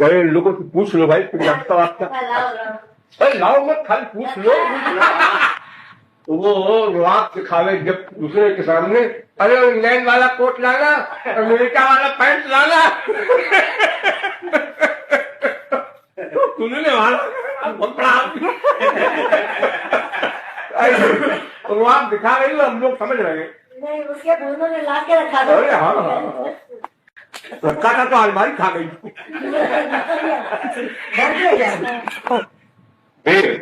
अरे लोगों से पूछ लो भाई, कुछ नाश्ता वास्ता। अरे लाओ मत, खाली पूछ लो। वो आँख दिखावे जब दूसरे के सामने, अरे इंग्लैंड वाला कोट लाना, अमेरिका वाला पैंट लाना। उन्होंने वाला बहुत बड़ा आँख दिखा रही हो, हम लोग समझ रहे हैं। नहीं, उसके उन्होंने ला के रखा था। अरे हाँ, रखा था तो अलमारी खा गई। पेड़,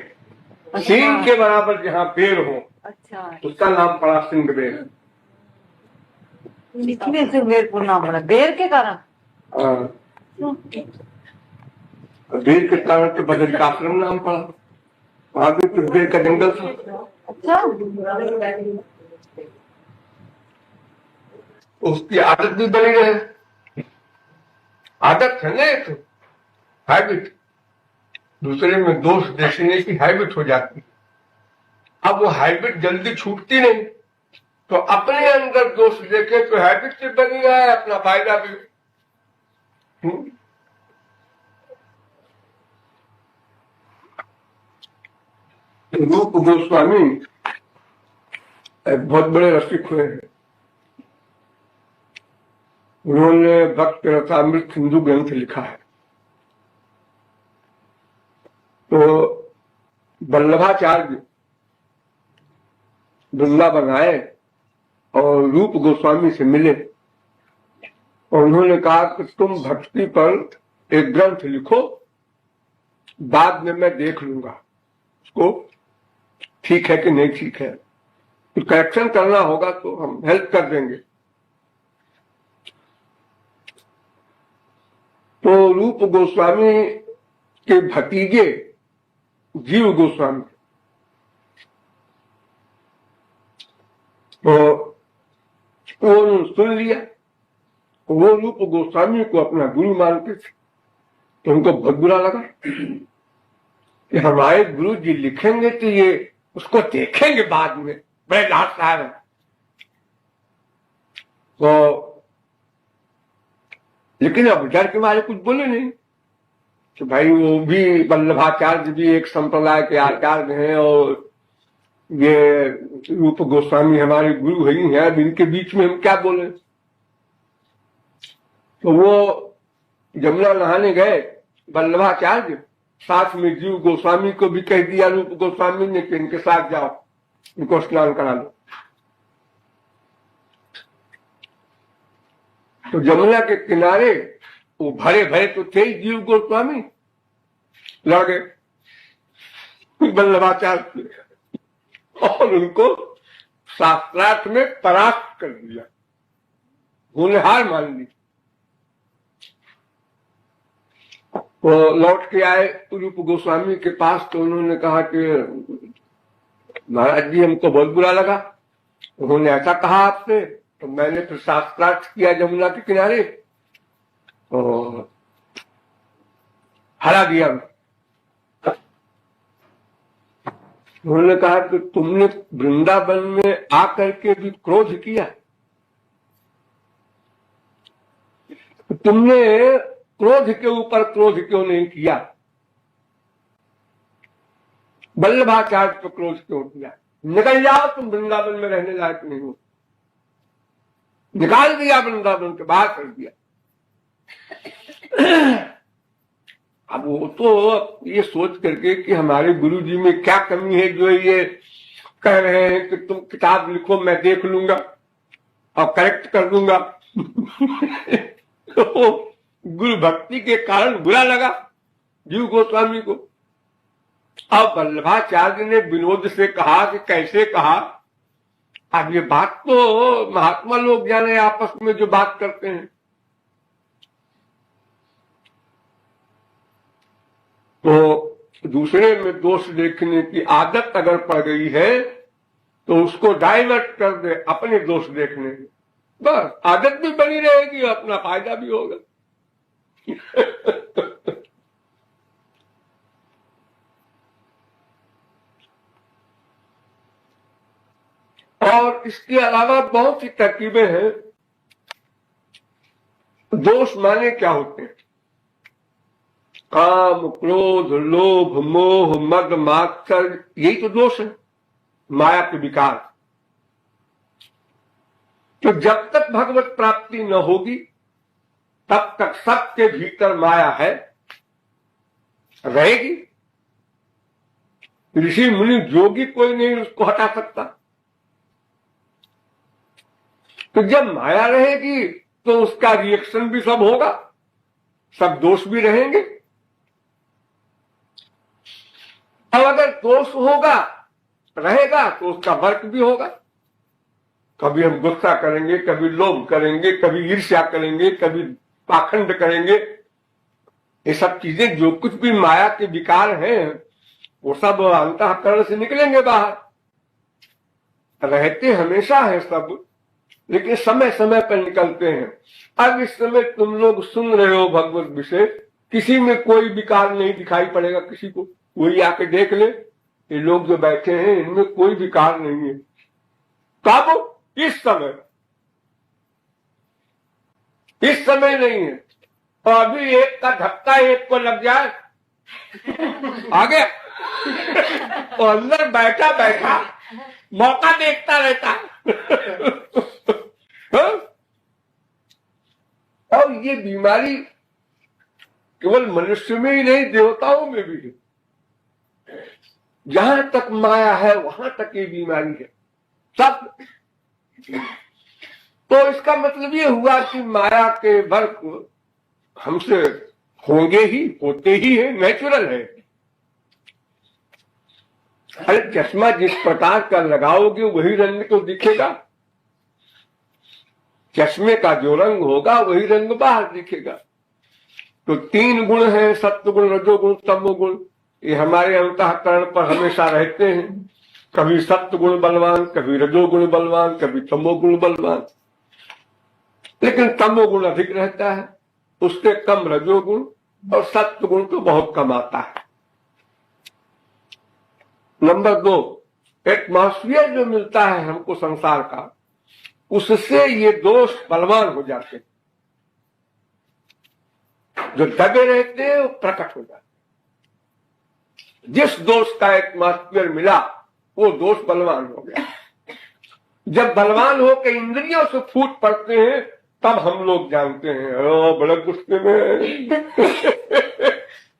सिंह के बराबर जहाँ पेड़ हो, अच्छा, उसका नाम पड़ा सिंह बेर। इसलिए सिंहवेरपुर नाम पड़ा बेर के कारण। बेर के कारण तो बदल का आश्रम नाम पड़ा। आगे तो बेर का जंगल था। अच्छा, उसकी आदत भी बनी रहे। आदत है ना, एक हैबिट, दूसरे में दोष देखने की हैबिट हो जाती। अब वो हैबिट जल्दी छूटती नहीं, तो अपने अंदर दोष देखे तो हैबिट से बनी रहा है, अपना फायदा भी। रूप गोस्वामी एक बहुत बड़े रसिक हुए हैं। उन्होंने भक्त रसामृत हिंदू ग्रंथ लिखा है। तो वल्लभाचार्य वृंदावन आए और रूप गोस्वामी से मिले और उन्होंने कहा कि तुम भक्ति पर एक ग्रंथ लिखो, बाद में मैं देख लूंगा उसको ठीक है कि नहीं ठीक है, तो करेक्शन करना होगा तो हम हेल्प कर देंगे। तो रूप गोस्वामी के भतीजे जीव गोस्वामी, तो वो सुन लिया। वो रूप गोस्वामी को अपना गुरु मानते थे, तो उनको बहुत बुरा लगा कि हमारे गुरु जी लिखेंगे तो ये उसको देखेंगे बाद में, बड़े लाट साहब हैं। तो लेकिन अब डर के मारे कुछ बोले नहीं कि भाई वो भी वल्लभाचार्य भी एक संप्रदाय के आचार्य हैं और ये रूप गोस्वामी हमारे गुरु ही हैं, अब इनके बीच में हम क्या बोले। तो वो जमुना नहाने गए वल्लभाचार्य, साथ में जीव गोस्वामी को भी कह दिया रूप गोस्वामी ने कि इनके साथ जाओ, इनको स्नान करा लो। तो जमुना के किनारे वो भरे भरे तो थे ही जीव गोस्वामी, लगे वल्लभाचार्य और उनको शास्त्रार्थ में परास्त कर दिया, होनहार मान ली। वो लौट के आए रूप गोस्वामी के पास, तो उन्होंने कहा कि महाराज जी हमको बहुत बुरा लगा, उन्होंने ऐसा कहा आपसे, तो मैंने फिर शास्त्रार्थ किया जमुना के किनारे और हरा दिया। उन्होंने कहा कि तुमने वृंदावन में आकर के भी क्रोध किया, तुमने क्रोध के ऊपर क्रोध क्यों नहीं किया, वल्लभाचार्य पर क्रोध क्यों किया। निकल जाओ, तुम वृंदावन में रहने लायक नहीं हो। निकाल दिया, वृंदावन के बाहर कर दिया। अब वो तो ये सोच करके कि हमारे गुरु जी में क्या कमी है जो ये कह रहे हैं कि तुम किताब लिखो, मैं देख लूंगा और करेक्ट कर दूंगा। तो गुरु भक्ति के कारण बुरा लगा जीव गोस्वामी को। अब वल्लभाचार्य ने विनोद से कहा कि कैसे कहा, अब ये बात तो महात्मा लोग जाने आपस में जो बात करते हैं। तो दूसरे में दोष देखने की आदत अगर पड़ गई है तो उसको डाइवर्ट कर दे अपने दोष देखने की, बस आदत भी बनी रहेगी, अपना फायदा भी होगा। और इसके अलावा बहुत सी तरकीबें हैं। दोष माने क्या होते हैं? काम, क्रोध, लोभ, मोह, मद, मात्सर, यही तो दोष है, माया के विकार। तो जब तक भगवत प्राप्ति न होगी तब तक सबके भीतर माया है, रहेगी। ऋषि मुनि जोगी कोई नहीं उसको हटा सकता। तो जब माया रहेगी तो उसका रिएक्शन भी सब होगा, सब दोष भी रहेंगे। अब अगर दोष होगा रहेगा तो उसका वर्क भी होगा। कभी हम गुस्सा करेंगे, कभी लोभ करेंगे, कभी ईर्ष्या करेंगे, कभी पाखंड करेंगे। ये सब चीजें जो कुछ भी माया के विकार हैं वो सब अंतःकरण से निकलेंगे बाहर। रहते हमेशा है सब, लेकिन समय समय पर निकलते हैं। अब इस समय तुम लोग सुन रहे हो भगवत विषय, किसी में कोई विकार नहीं दिखाई पड़ेगा किसी को। वही आके देख ले, ये लोग जो बैठे हैं इनमें कोई विकार नहीं है। कब? इस समय नहीं है। तो अभी एक का धक्का एक को लग जाए आगे तो अंदर बैठा बैठा मौका देखता रहता और ये बीमारी केवल मनुष्य में ही नहीं, देवताओं में भी है। जहां तक माया है वहां तक ये बीमारी है सब। तो इसका मतलब ये हुआ कि माया के वर्क हमसे होंगे ही, होते ही है, नेचुरल है। अरे चश्मा जिस प्रकार का लगाओगे वही रंग तो दिखेगा, चश्मे का जो रंग होगा वही रंग बाहर दिखेगा। तो तीन गुण हैं, सत्व गुण, रजोगुण, तमोगुण। ये हमारे अंतःकरण पर हमेशा रहते हैं। कभी सत्व गुण बलवान, कभी रजोगुण बलवान, कभी तमोगुण बलवान। लेकिन तमोगुण अधिक रहता है, उससे कम रजोगुण, और सत्व गुण तो बहुत कम आता है। नंबर 2, एटमॉस्फियर जो मिलता है हमको संसार का, उससे ये दोष बलवान हो जाते हैं। जो दबे रहते हैं वो प्रकट हो जाते हैं। जिस दोष का एटमॉस्फियर मिला वो दोष बलवान हो गया। जब बलवान हो के इंद्रियों से फूट पड़ते हैं तब हम लोग जानते हैं बड़े गुस्से में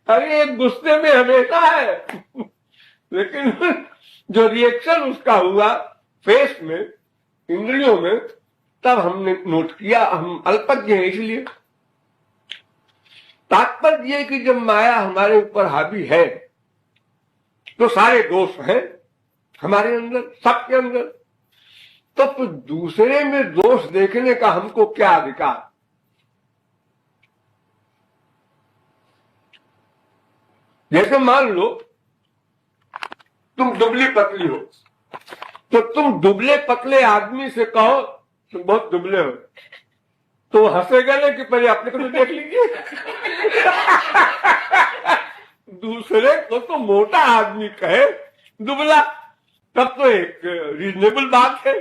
अरे गुस्से में हमेशा है, लेकिन जो रिएक्शन उसका हुआ फेस में, इंद्रियों में, तब हमने नोट किया हम अल्पज्ञ हैं। इसलिए तात्पर्य ये कि जब माया हमारे ऊपर हावी है तो सारे दोष हैं हमारे अंदर, सबके अंदर। तो फिर दूसरे में दोष देखने का हमको क्या अधिकार? जैसे मान लो तुम दुबली पतली हो, तो तुम दुबले पतले आदमी से कहो तुम बहुत दुबले हो, तो हंसेगा ना कि पहले अपने को तो देख लीजिए दूसरे को तो मोटा आदमी कहे दुबला, तब तो एक रीजनेबल बात है।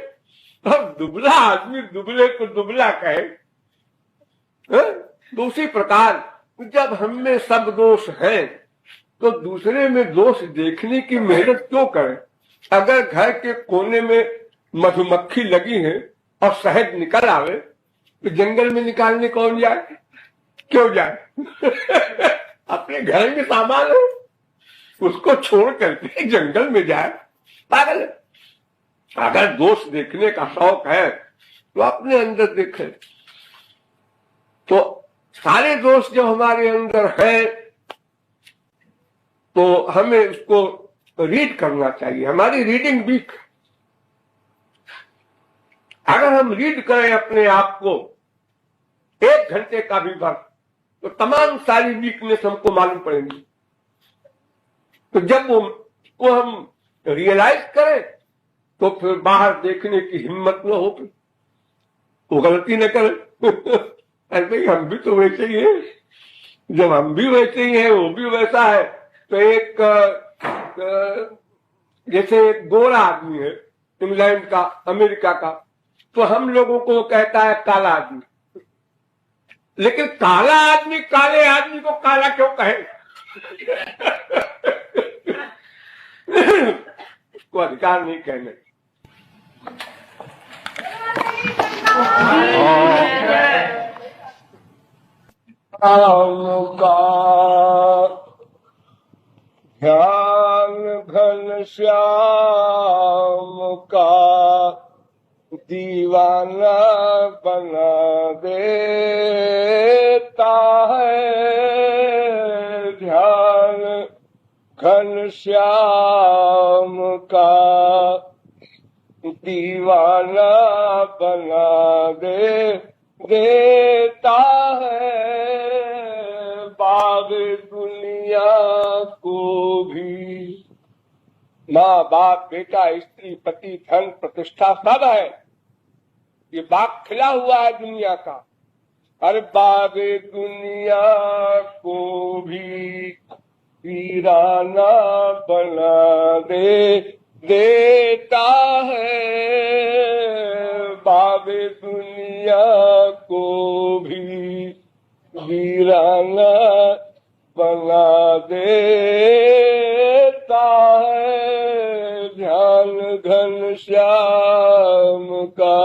अब दुबला आदमी दुबले को दुबला कहे, तो उसी प्रकार जब हम में सब दोष है तो दूसरे में दोष देखने की मेहनत क्यों करें? अगर घर के कोने में मधुमक्खी लगी है और शहद निकल आवे तो जंगल में निकालने कौन जाए? क्यों जाए? अपने घर में सामान है उसको छोड़ करके जंगल में जाए, पागल है। अगर दोष देखने का शौक है तो अपने अंदर देखे। तो सारे दोष जो हमारे अंदर है तो हमें उसको रीड करना चाहिए। हमारी रीडिंग वीक। अगर हम रीड करें अपने आप को 1 घंटे का भी वक्त, तो तमाम सारी वीकनेस हमको मालूम पड़ेंगी। तो जब वो हम रियलाइज करें तो फिर बाहर देखने की हिम्मत न हो, वो गलती न करें अरे भाई हम भी तो वैसे ही हैं। जब हम भी वैसे ही हैं वो भी वैसा है। तो एक जैसे एक गोरा आदमी है इंग्लैंड का, अमेरिका का, तो हम लोगों को कहता है काला आदमी। लेकिन काला आदमी काले आदमी को काला क्यों कहे? उसको अधिकार नहीं कहने। राम का ध्यान घन श्याम का दीवाना बना देता है। ध्यान घन श्याम का दीवाना बना देता है। बाग दुनिया को भी माँ बाप बेटा स्त्री पति धन प्रतिष्ठा सब है। ये बाग खिला हुआ है दुनिया का। हर बाग दुनिया को भी वीराना बना देता है। बाग दुनिया को भी वीराना बना देता है। ध्यान घन श्याम का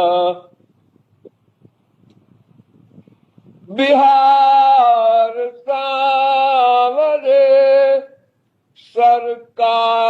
बिहार सावरे सरकार